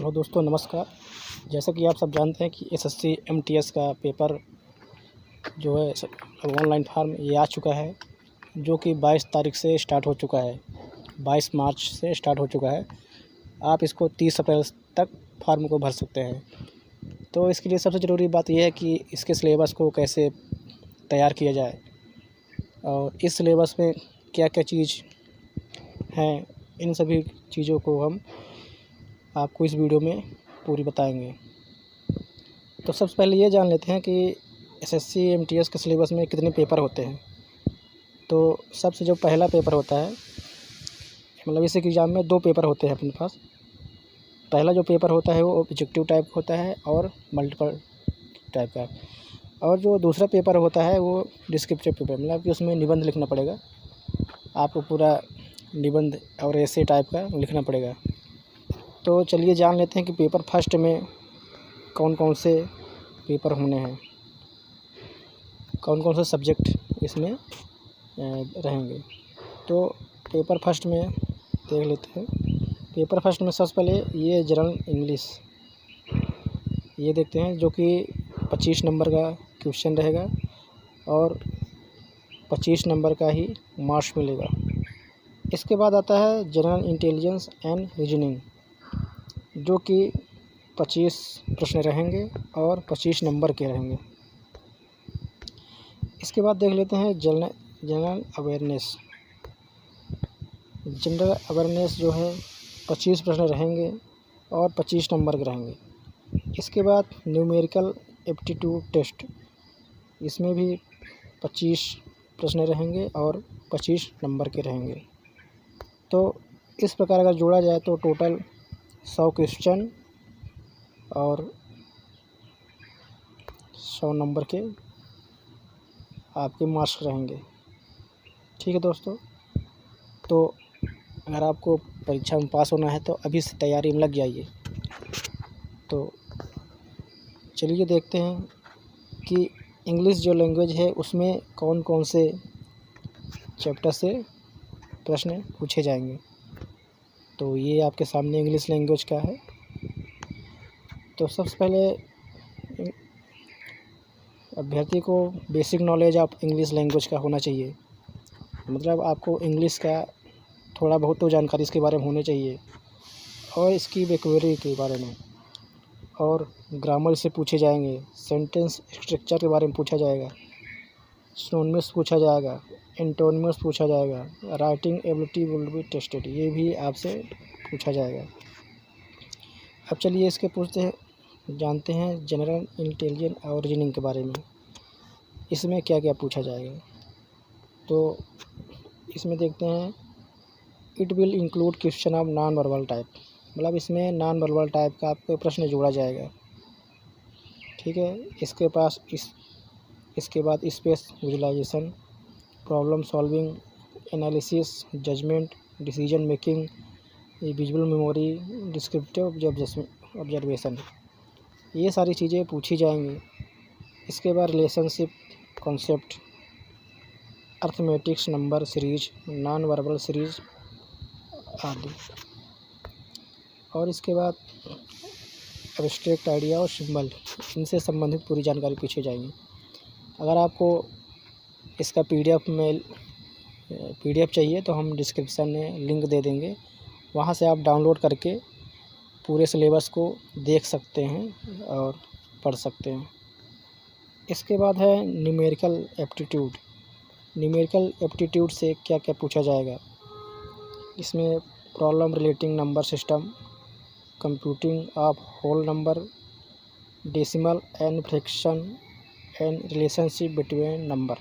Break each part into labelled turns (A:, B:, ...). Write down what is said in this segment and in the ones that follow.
A: Hello दोस्तों, नमस्कार। जैसा कि आप सब जानते हैं कि एसएससी एमटीएस का पेपर जो है ऑनलाइन फॉर्म ये आ चुका है, जो कि 22 तारीख से स्टार्ट हो चुका है। 22 मार्च से स्टार्ट हो चुका है। आप इसको 30 अप्रैल तक फॉर्म को भर सकते हैं। तो इसके लिए सबसे ज़रूरी बात यह है कि इसके सिलेबस को कैसे तैयार किया जाए और इस सिलेबस में क्या क्या चीज़ हैं, इन सभी चीज़ों को हम आपको इस वीडियो में पूरी बताएंगे। तो सबसे पहले ये जान लेते हैं कि एसएससी एमटीएस के सिलेबस में कितने पेपर होते हैं। तो सबसे जो पहला पेपर होता है, मतलब इस एग्ज़ाम में 2 पेपर होते हैं अपने पास। पहला जो पेपर होता है वो ऑब्जेक्टिव टाइप होता है और मल्टीपल टाइप का, और जो दूसरा पेपर होता है वो डिस्क्रिप्टिव पेपर, मतलब कि उसमें निबंध लिखना पड़ेगा। आपको पूरा निबंध और ऐसे टाइप का लिखना पड़ेगा। तो चलिए जान लेते हैं कि पेपर फर्स्ट में कौन कौन से पेपर होने हैं, कौन कौन से सब्जेक्ट इसमें रहेंगे। तो पेपर फर्स्ट में देख लेते हैं। पेपर फर्स्ट में सबसे पहले ये जनरल इंग्लिश ये देखते हैं, जो कि 25 नंबर का क्वेश्चन रहेगा और 25 नंबर का ही मार्क्स मिलेगा। इसके बाद आता है जनरल इंटेलिजेंस एंड रीजनिंग, जो कि 25 प्रश्न रहेंगे और 25 नंबर के रहेंगे। इसके बाद देख लेते हैं जनरल अवेयरनेस। जनरल अवेयरनेस जो है 25 प्रश्न रहेंगे और 25 नंबर के रहेंगे। इसके बाद न्यूमेरिकल एप्टीट्यूड टेस्ट, इसमें भी 25 प्रश्न रहेंगे और 25 नंबर के रहेंगे। तो इस प्रकार अगर जोड़ा जाए तो टोटल 100 क्वेश्चन और 100 नंबर के आपके मार्क्स रहेंगे। ठीक है दोस्तों, तो अगर आपको परीक्षा में पास होना है तो अभी से तैयारी में लग जाइए। तो चलिए देखते हैं कि इंग्लिश जो लैंग्वेज है उसमें कौन कौन से चैप्टर से प्रश्न पूछे जाएंगे। तो ये आपके सामने इंग्लिश लैंग्वेज का है। तो सबसे पहले अभ्यर्थी को basic knowledge of English language का होना चाहिए, मतलब आपको इंग्लिश का थोड़ा बहुत तो जानकारी इसके बारे में होनी चाहिए और इसकी वोकैबुलरी के बारे में, और ग्रामर से पूछे जाएंगे, सेंटेंस स्ट्रक्चर के बारे में पूछा जाएगा, सिनोनिम्स पूछा जाएगा, एंटोनिम्स पूछा जाएगा, writing ability will be tested, ये भी आपसे पूछा जाएगा। अब चलिए इसके जानते हैं जनरल इंटेलिजेंस और रीजनिंग के बारे में, इसमें क्या क्या पूछा जाएगा। तो इसमें देखते हैं it will include question of non verbal type, मतलब इसमें नॉन वर्बल टाइप का आपको प्रश्न जोड़ा जाएगा। ठीक है, इसके बाद space visualisation, problem solving, analysis, judgement, decision making, visual memory, descriptive observation, ये सारी चीज़ें पूछी जाएंगी। इसके बाद relationship concept, arithmetics, number series, non verbal series आदि। और इसके बाद एब्स्ट्रैक्ट आइडिया और सिंबल, इनसे संबंधित पूरी जानकारी पूछी जाएगी। अगर आपको इसका पीडीएफ चाहिए तो हम डिस्क्रिप्शन में लिंक दे देंगे, वहाँ से आप डाउनलोड करके पूरे सिलेबस को देख सकते हैं और पढ़ सकते हैं। इसके बाद है न्यूमेरिकल एप्टीट्यूड। न्यूमेरिकल एप्टीट्यूड से क्या क्या पूछा जाएगा। इसमें problem relating number system, computing of whole number, decimal and fraction and relationship between number,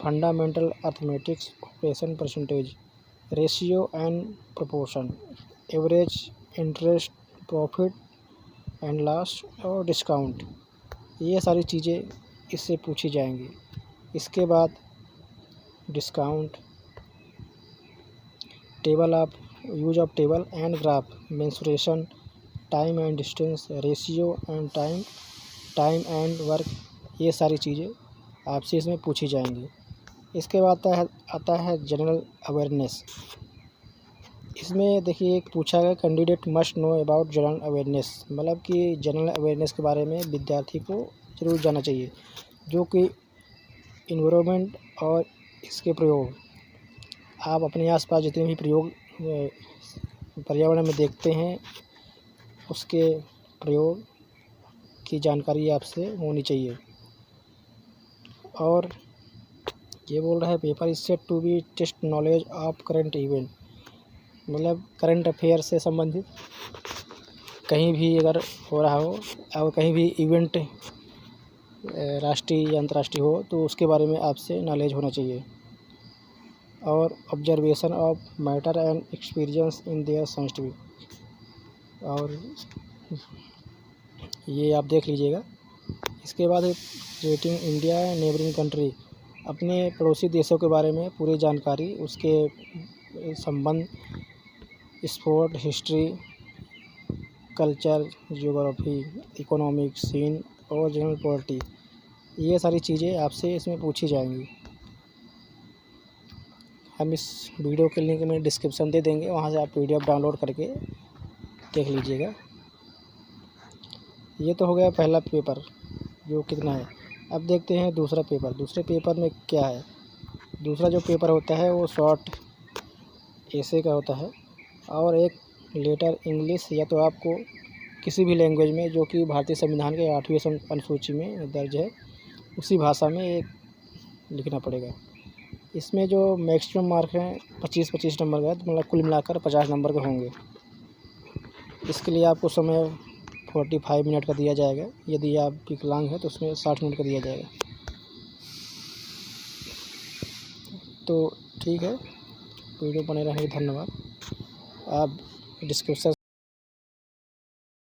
A: fundamental arithmetics, operation percentage, ratio and proportion, average, interest, profit and loss और discount, ये सारी चीज़ें इससे पूछी जाएंगी। इसके बाद discount, table of use of table and graph, mensuration, time and distance, ratio and time and work, ये सारी चीज़ें आपसे इसमें पूछी जाएंगी। इसके बाद आता है जनरल अवेयरनेस। इसमें देखिए एक पूछा गया candidate must know about general awareness, मतलब कि जनरल अवेयरनेस के बारे में विद्यार्थी को ज़रूर जानना चाहिए, जो कि इन्वायरमेंट और इसके प्रयोग, आप अपने आसपास जितने भी प्रयोग पर्यावरण में देखते हैं उसके प्रयोग की जानकारी आपसे होनी चाहिए। और ये बोल रहा है paper is set to be test knowledge of current event, मतलब करंट अफेयर से संबंधित कहीं भी अगर हो रहा हो और कहीं भी इवेंट राष्ट्रीय या अंतर्राष्ट्रीय हो तो उसके बारे में आपसे नॉलेज होना चाहिए। और observation of matter and experience in their scientific, और ये आप देख लीजिएगा। इसके बाद रेटिंग इंडिया नेबरिंग कंट्री, अपने पड़ोसी देशों के बारे में पूरी जानकारी, उसके संबंध, sport, history, culture, geography, economic scene और जनरल पॉलिटी, ये सारी चीज़ें आपसे इसमें पूछी जाएंगी। हम इस वीडियो के लिंक में डिस्क्रिप्शन दे देंगे, वहाँ से आप PDF डाउनलोड करके देख लीजिएगा। ये तो हो गया पहला पेपर जो कितना है। अब देखते हैं दूसरा पेपर। दूसरे पेपर में क्या है। दूसरा जो पेपर होता है वो शॉर्ट ऐसे का होता है, और एक लेटर इंग्लिश, या तो आपको किसी भी लैंग्वेज में जो कि भारतीय संविधान के 8वीं अनुसूची में दर्ज है उसी भाषा में एक लिखना पड़ेगा। इसमें जो मैक्सिमम मार्क हैं 25-25 नंबर का, मतलब कुल मिलाकर 50 नंबर के होंगे। इसके लिए आपको समय 45 मिनट का दिया जाएगा, यदि आप विकलांग हैं तो उसमें 60 मिनट का दिया जाएगा। तो ठीक है, वीडियो बने रहने के धन्यवाद। आप डिस्क्रिप्शन